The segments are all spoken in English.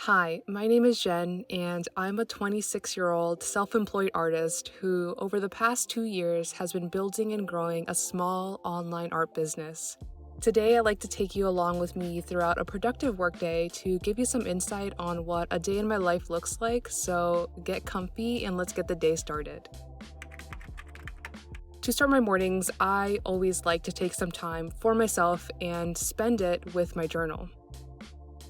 Hi, my name is Jen, and I'm a 26-year-old self-employed artist who, over the past 2 years, has been building and growing a small online art business. Today, I'd like to take you along with me throughout a productive workday to give you some insight on what a day in my life looks like, so get comfy and let's get the day started. To start my mornings, I always like to take some time for myself and spend it with my journal.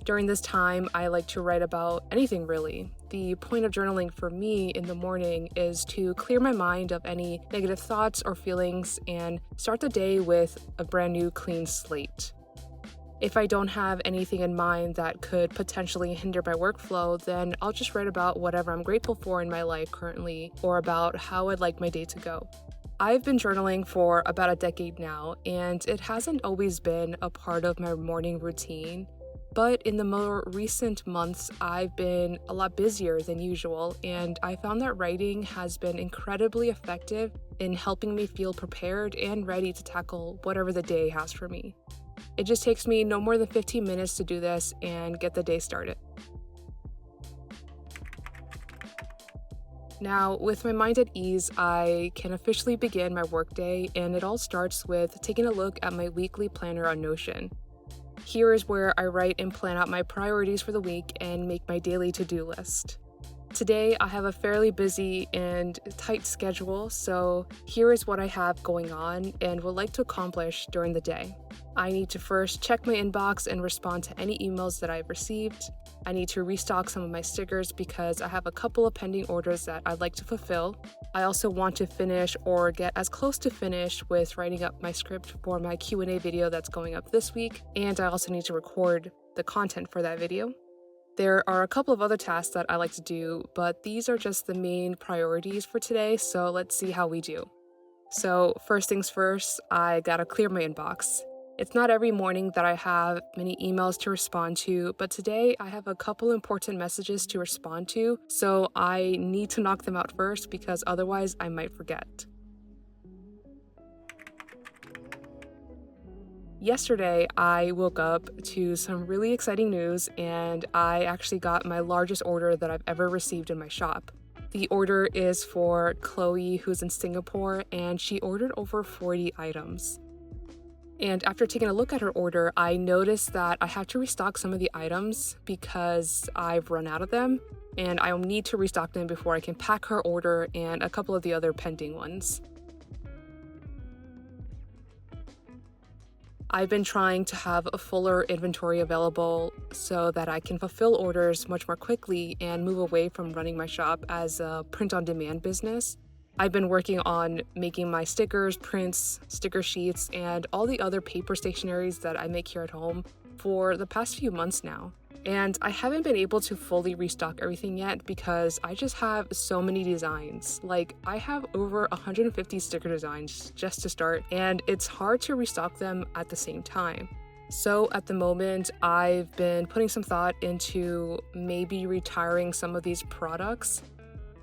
During this time, I like to write about anything really. The point of journaling for me in the morning is to clear my mind of any negative thoughts or feelings and start the day with a brand new clean slate. If I don't have anything in mind that could potentially hinder my workflow, then I'll just write about whatever I'm grateful for in my life currently or about how I'd like my day to go. I've been journaling for about a decade now, and it hasn't always been a part of my morning routine. But in the more recent months, I've been a lot busier than usual, and I found that writing has been incredibly effective in helping me feel prepared and ready to tackle whatever the day has for me. It just takes me no more than 15 minutes to do this and get the day started. Now, with my mind at ease, I can officially begin my workday, and it all starts with taking a look at my weekly planner on Notion. Here is where I write and plan out my priorities for the week and make my daily to-do list. Today, I have a fairly busy and tight schedule, so here is what I have going on and would like to accomplish during the day. I need to first check my inbox and respond to any emails that I've received. I need to restock some of my stickers because I have a couple of pending orders that I'd like to fulfill. I also want to finish or get as close to finished with writing up my script for my Q&A video that's going up this week, and I also need to record the content for that video. There are a couple of other tasks that I like to do, but these are just the main priorities for today, so let's see how we do. So first things first, I gotta clear my inbox. It's not every morning that I have many emails to respond to, but today I have a couple important messages to respond to, so I need to knock them out first because otherwise I might forget. Yesterday, I woke up to some really exciting news, and I actually got my largest order that I've ever received in my shop. The order is for Chloe, who's in Singapore, and she ordered over 40 items. And after taking a look at her order, I noticed that I have to restock some of the items because I've run out of them, and I'll need to restock them before I can pack her order and a couple of the other pending ones. I've been trying to have a fuller inventory available so that I can fulfill orders much more quickly and move away from running my shop as a print-on-demand business. I've been working on making my stickers, prints, sticker sheets, and all the other paper stationeries that I make here at home for the past few months now. And I haven't been able to fully restock everything yet because I just have so many designs. Like, I have over 150 sticker designs just to start, and it's hard to restock them at the same time. So at the moment, I've been putting some thought into maybe retiring some of these products,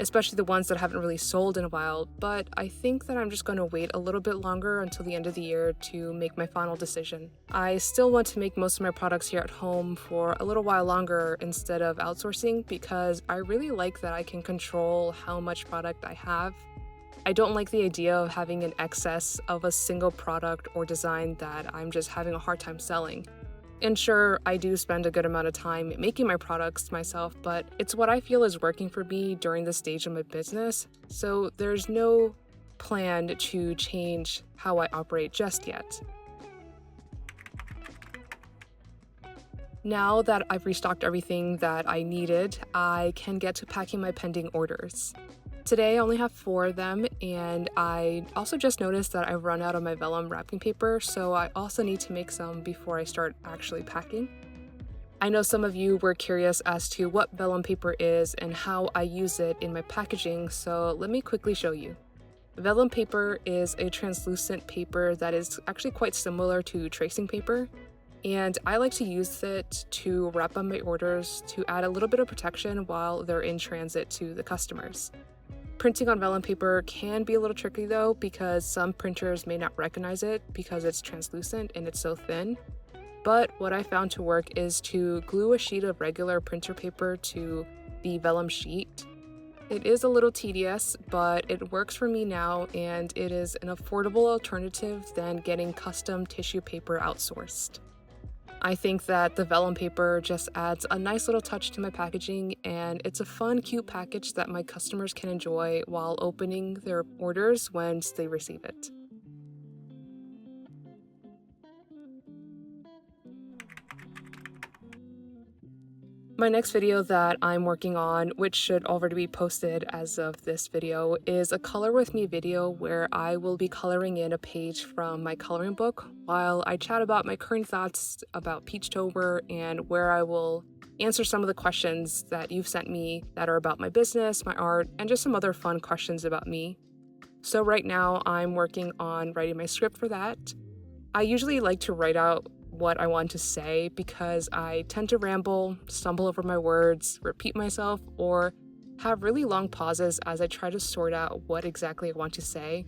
especially the ones that haven't really sold in a while, but I think that I'm just going to wait a little bit longer until the end of the year to make my final decision. I still want to make most of my products here at home for a little while longer instead of outsourcing because I really like that I can control how much product I have. I don't like the idea of having an excess of a single product or design that I'm just having a hard time selling. And sure, I do spend a good amount of time making my products myself, but it's what I feel is working for me during this stage of my business, so there's no plan to change how I operate just yet. Now that I've restocked everything that I needed, I can get to packing my pending orders. Today I only have 4 of them, and I also just noticed that I've run out of my vellum wrapping paper, so I also need to make some before I start actually packing. I know some of you were curious as to what vellum paper is and how I use it in my packaging, so let me quickly show you. Vellum paper is a translucent paper that is actually quite similar to tracing paper, and I like to use it to wrap up my orders to add a little bit of protection while they're in transit to the customers. Printing on vellum paper can be a little tricky though because some printers may not recognize it because it's translucent and it's so thin. But what I found to work is to glue a sheet of regular printer paper to the vellum sheet. It is a little tedious, but it works for me now, and it is an affordable alternative than getting custom tissue paper outsourced. I think that the vellum paper just adds a nice little touch to my packaging, and it's a fun, cute package that my customers can enjoy while opening their orders once they receive it. My next video that I'm working on, which should already be posted as of this video, is a color with me video where I will be coloring in a page from my coloring book while I chat about my current thoughts about Peachtober and where I will answer some of the questions that you've sent me that are about my business, my art, and just some other fun questions about me. So right now I'm working on writing my script for that. I usually like to write out what I want to say because I tend to ramble, stumble over my words, repeat myself, or have really long pauses as I try to sort out what exactly I want to say.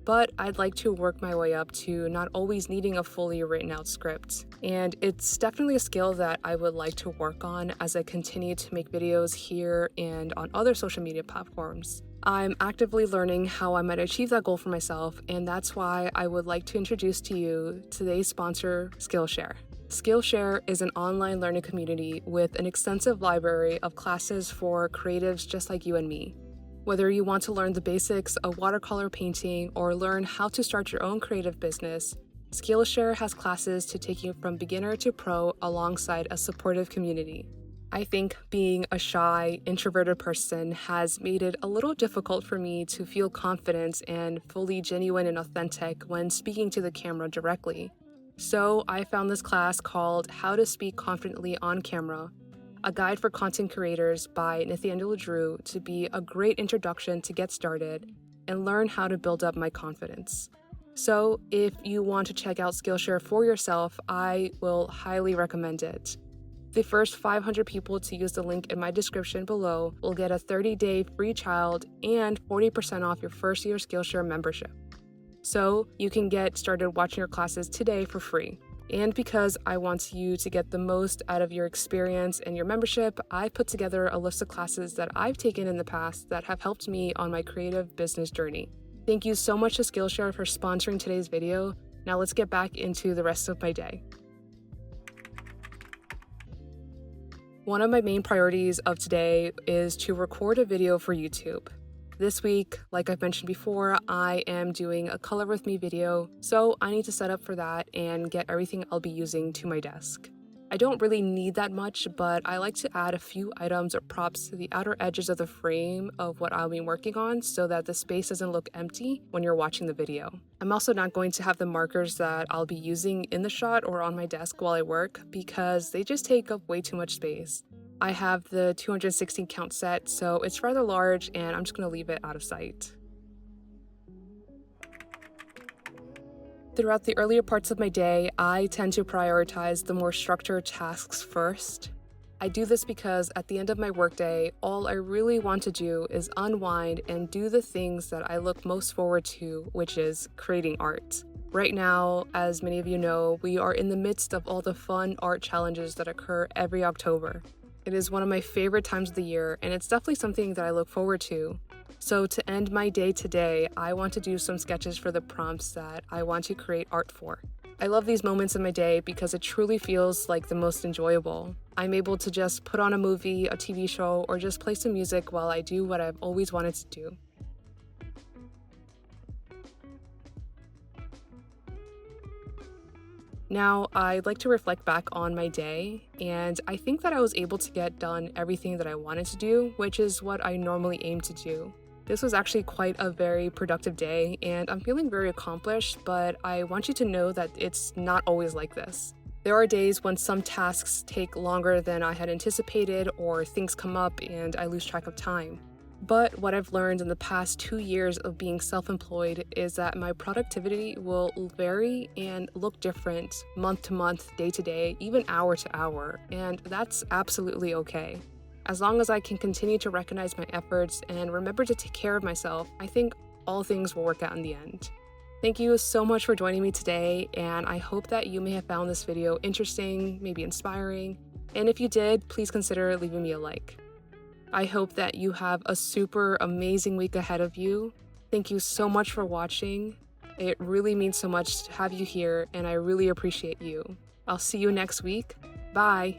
But I'd like to work my way up to not always needing a fully written out script. And it's definitely a skill that I would like to work on as I continue to make videos here and on other social media platforms. I'm actively learning how I might achieve that goal for myself, and that's why I would like to introduce to you today's sponsor, Skillshare. Skillshare is an online learning community with an extensive library of classes for creatives just like you and me. Whether you want to learn the basics of watercolor painting or learn how to start your own creative business, Skillshare has classes to take you from beginner to pro alongside a supportive community. I think being a shy, introverted person has made it a little difficult for me to feel confident and fully genuine and authentic when speaking to the camera directly. So I found this class called How to Speak Confidently on Camera, a guide for content creators by Nathaniel Drew, to be a great introduction to get started and learn how to build up my confidence. So if you want to check out Skillshare for yourself, I will highly recommend it. The first 500 people to use the link in my description below will get a 30-day free trial and 40% off your first year Skillshare membership. So you can get started watching your classes today for free. And because I want you to get the most out of your experience and your membership, I put together a list of classes that I've taken in the past that have helped me on my creative business journey. Thank you so much to Skillshare for sponsoring today's video. Now let's get back into the rest of my day. One of my main priorities of today is to record a video for YouTube. This week, like I've mentioned before, I am doing a color with me video, so I need to set up for that and get everything I'll be using to my desk. I don't really need that much, but I like to add a few items or props to the outer edges of the frame of what I'll be working on so that the space doesn't look empty when you're watching the video. I'm also not going to have the markers that I'll be using in the shot or on my desk while I work because they just take up way too much space. I have the 216 count set, so it's rather large and I'm just going to leave it out of sight. Throughout the earlier parts of my day, I tend to prioritize the more structured tasks first. I do this because at the end of my workday, all I really want to do is unwind and do the things that I look most forward to, which is creating art. Right now, as many of you know, we are in the midst of all the fun art challenges that occur every October. It is one of my favorite times of the year, and it's definitely something that I look forward to. So to end my day today, I want to do some sketches for the prompts that I want to create art for. I love these moments in my day because it truly feels like the most enjoyable. I'm able to just put on a movie, a TV show, or just play some music while I do what I've always wanted to do. Now, I'd like to reflect back on my day, and I think that I was able to get done everything that I wanted to do, which is what I normally aim to do. This was actually quite a very productive day, and I'm feeling very accomplished, but I want you to know that it's not always like this. There are days when some tasks take longer than I had anticipated, or things come up and I lose track of time. But what I've learned in the past 2 years of being self-employed is that my productivity will vary and look different month to month, day to day, even hour to hour, and that's absolutely okay. As long as I can continue to recognize my efforts and remember to take care of myself, I think all things will work out in the end. Thank you so much for joining me today, and I hope that you may have found this video interesting, maybe inspiring, and if you did, please consider leaving me a like. I hope that you have a super amazing week ahead of you. Thank you so much for watching. It really means so much to have you here, and I really appreciate you. I'll see you next week. Bye!